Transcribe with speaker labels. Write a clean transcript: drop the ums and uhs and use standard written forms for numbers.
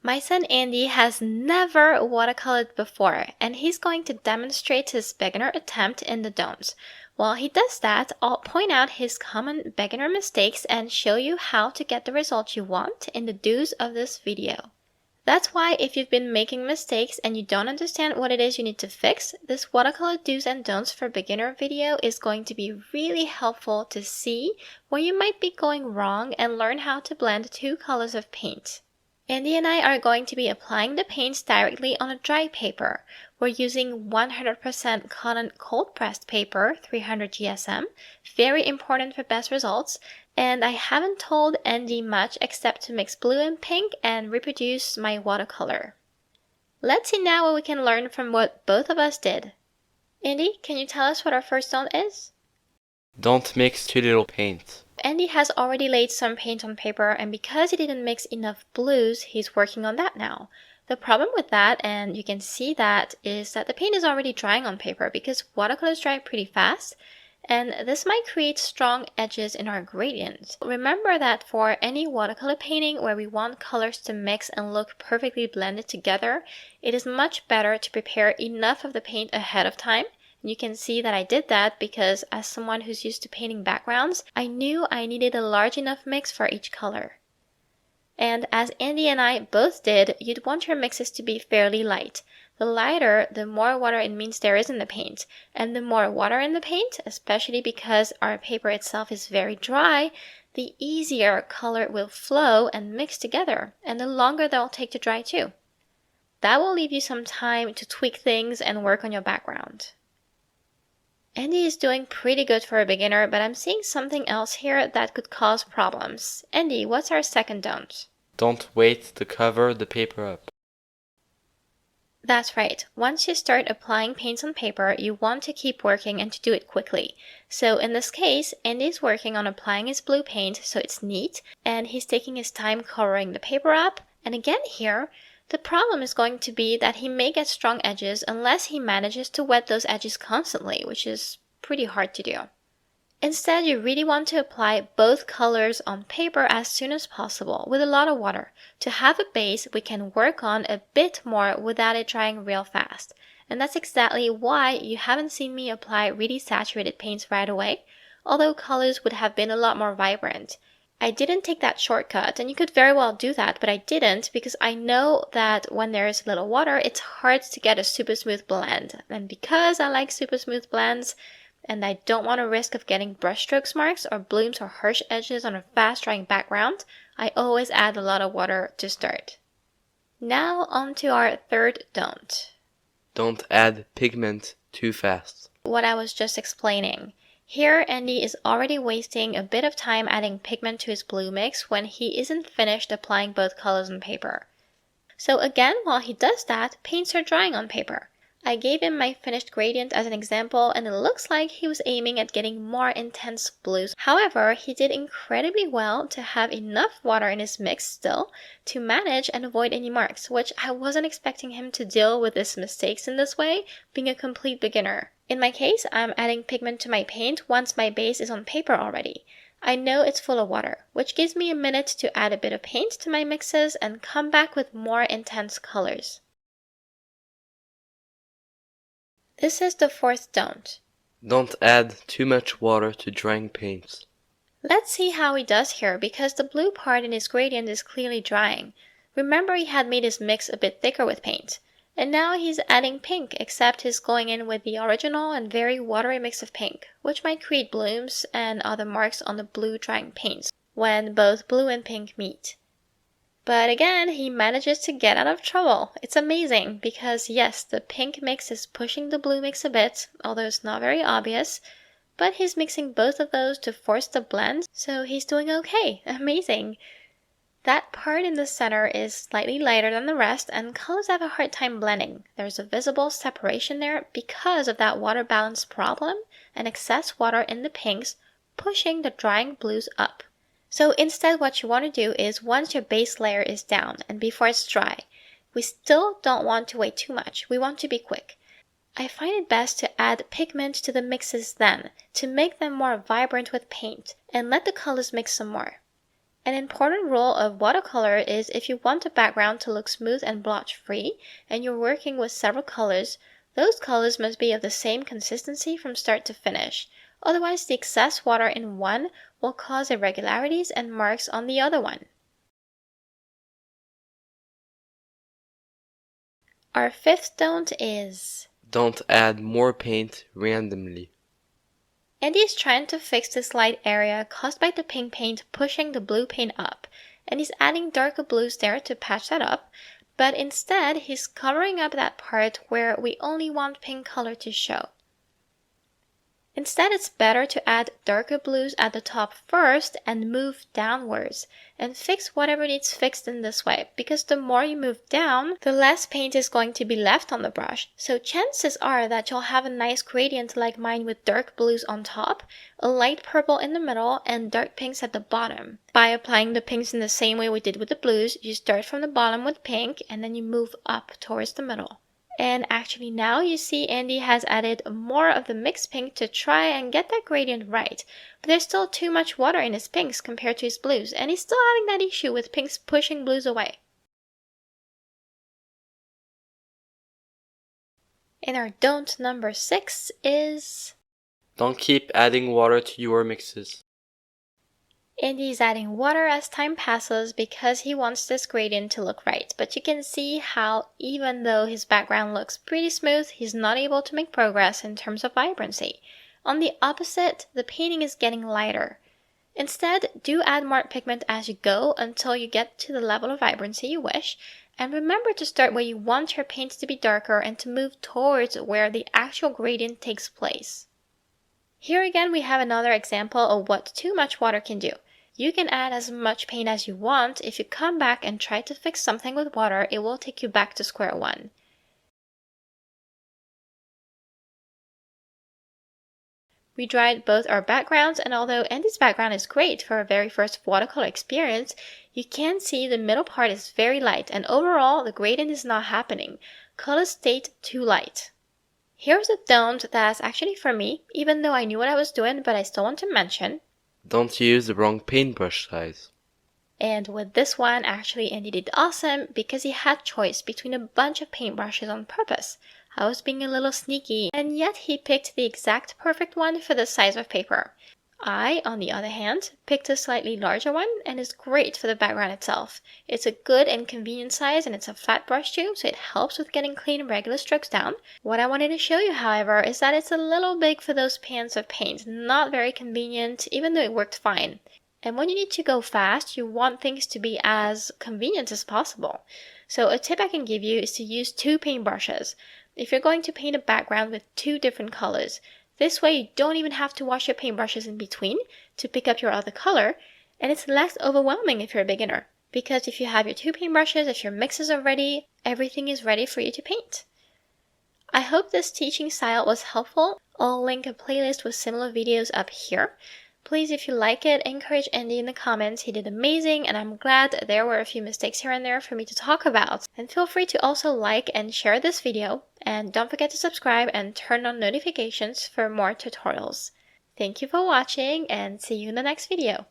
Speaker 1: My son Andy has never watercolored before, and he's going to demonstrate his beginner attempt in the don'ts. While he does that, I'll point out his common beginner mistakes and show you how to get the result you want in the do's of this video. That's why if you've been making mistakes and you don't understand what it is you need to fix, this watercolor do's and don'ts for beginner video is going to be really helpful to see where you might be going wrong and learn how to blend two colors of paint. Andy and I are going to be applying the paints directly on a dry paper. We're using 100% cotton cold pressed paper, 300 GSM, very important for best results, and I haven't told Andy much except to mix blue and pink and reproduce my watercolor. Let's see now what we can learn from what both of us did. Andy, can you tell us what our first don't is?
Speaker 2: Don't mix too little paint.
Speaker 1: Andy has already laid some paint on paper, and because he didn't mix enough blues, he's working on that now. The problem with that, and you can see that, is that the paint is already drying on paper because watercolors dry pretty fast, and this might create strong edges in our gradient. Remember that for any watercolor painting where we want colors to mix and look perfectly blended together, it is much better to prepare enough of the paint ahead of time. You can see that I did that because as someone who's used to painting backgrounds, I knew I needed a large enough mix for each color. And as Andy and I both did, you'd want your mixes to be fairly light. The lighter, the more water it means there is in the paint. And the more water in the paint, especially because our paper itself is very dry, the easier color will flow and mix together, and the longer they'll take to dry too. That will leave you some time to tweak things and work on your background. Andy is doing pretty good for a beginner, but I'm seeing something else here that could cause problems. Andy, what's our second don't?
Speaker 2: Don't wait to cover the paper up.
Speaker 1: That's right. Once you start applying paints on paper, you want to keep working and to do it quickly. So in this case, Andy's working on applying his blue paint so it's neat, and he's taking his time covering the paper up. And again here, the problem is going to be that he may get strong edges unless he manages to wet those edges constantly, which is pretty hard to do. Instead, you really want to apply both colors on paper as soon as possible with a lot of water to have a base we can work on a bit more without it drying real fast. And that's exactly why you haven't seen me apply really saturated paints right away, although colors would have been a lot more vibrant. I didn't take that shortcut, and you could very well do that, but I didn't because I know that when there is little water, it's hard to get a super smooth blend. And because I like super smooth blends, and I don't want a risk of getting brushstrokes marks or blooms or harsh edges on a fast drying background, I always add a lot of water to start. Now on to our third don't.
Speaker 2: Don't add pigment too fast.
Speaker 1: What I was just explaining. Here, Andy is already wasting a bit of time adding pigment to his blue mix when he isn't finished applying both colors on paper. So again, while he does that, paints are drying on paper. I gave him my finished gradient as an example, and it looks like he was aiming at getting more intense blues. However, he did incredibly well to have enough water in his mix still to manage and avoid any marks, which I wasn't expecting him to deal with his mistakes in this way, being a complete beginner. In my case, I'm adding pigment to my paint once my base is on paper already. I know it's full of water, which gives me a minute to add a bit of paint to my mixes and come back with more intense colors. This is the fourth don't.
Speaker 2: Don't add too much water to drying paints.
Speaker 1: Let's see how he does here because the blue part in his gradient is clearly drying. Remember he had made his mix a bit thicker with paint. And now he's adding pink, except he's going in with the original and very watery mix of pink, which might create blooms and other marks on the blue drying paints when both blue and pink meet. But again, he manages to get out of trouble. It's amazing because yes, the pink mix is pushing the blue mix a bit, although it's not very obvious, but he's mixing both of those to force the blend, so he's doing okay. Amazing. That part in the center is slightly lighter than the rest, and colors have a hard time blending. There's a visible separation there because of that water balance problem and excess water in the pinks pushing the drying blues up. So instead what you want to do is once your base layer is down and before it's dry, we still don't want to wait too much. We want to be quick. I find it best to add pigment to the mixes then to make them more vibrant with paint and let the colors mix some more. An important rule of watercolor is if you want the background to look smooth and blotch-free, and you're working with several colors, those colors must be of the same consistency from start to finish. Otherwise, the excess water in one will cause irregularities and marks on the other one. Our fifth don't is...
Speaker 2: don't add more paint randomly.
Speaker 1: Andy is trying to fix this light area caused by the pink paint pushing the blue paint up, and he's adding darker blues there to patch that up, but instead he's covering up that part where we only want pink color to show. Instead, it's better to add darker blues at the top first and move downwards, and fix whatever needs fixed in this way, because the more you move down, the less paint is going to be left on the brush. So chances are that you'll have a nice gradient like mine with dark blues on top, a light purple in the middle, and dark pinks at the bottom. By applying the pinks in the same way we did with the blues, you start from the bottom with pink, and then you move up towards the middle. And actually now you see Andy has added more of the mixed pink to try and get that gradient right. But there's still too much water in his pinks compared to his blues, and he's still having that issue with pinks pushing blues away. And our don't number 6 is...
Speaker 2: don't keep adding water to your mixes.
Speaker 1: Andy's adding water as time passes because he wants this gradient to look right, but you can see how even though his background looks pretty smooth, he's not able to make progress in terms of vibrancy. On the opposite, the painting is getting lighter. Instead, do add more pigment as you go until you get to the level of vibrancy you wish, and remember to start where you want your paints to be darker and to move towards where the actual gradient takes place. Here again we have another example of what too much water can do. You can add as much paint as you want. If you come back and try to fix something with water, it will take you back to square one. We dried both our backgrounds, and although Andy's background is great for a very first watercolor experience, you can see the middle part is very light, and overall the gradient is not happening. Colors stayed too light. Here's a don't that's actually for me, even though I knew what I was doing, but I still want to mention.
Speaker 2: Don't use the wrong paintbrush size.
Speaker 1: And with this one, actually Andy did awesome because he had choice between a bunch of paintbrushes on purpose. I was being a little sneaky, and yet he picked the exact perfect one for the size of paper. I, on the other hand, picked a slightly larger one and is great for the background itself. It's a good and convenient size, and it's a flat brush too, so it helps with getting clean regular strokes down. What I wanted to show you, however, is that it's a little big for those pans of paint. Not very convenient, even though it worked fine. And when you need to go fast, you want things to be as convenient as possible. So a tip I can give you is to use 2 paintbrushes. If you're going to paint a background with 2 different colors, this way you don't even have to wash your paintbrushes in between to pick up your other color, and it's less overwhelming if you're a beginner. Because if you have your 2 paintbrushes, if your mixes are ready, everything is ready for you to paint. I hope this teaching style was helpful. I'll link a playlist with similar videos up here. Please, if you like it, encourage Andy in the comments. He did amazing, and I'm glad there were a few mistakes here and there for me to talk about. And feel free to also like and share this video. And don't forget to subscribe and turn on notifications for more tutorials. Thank you for watching, and see you in the next video.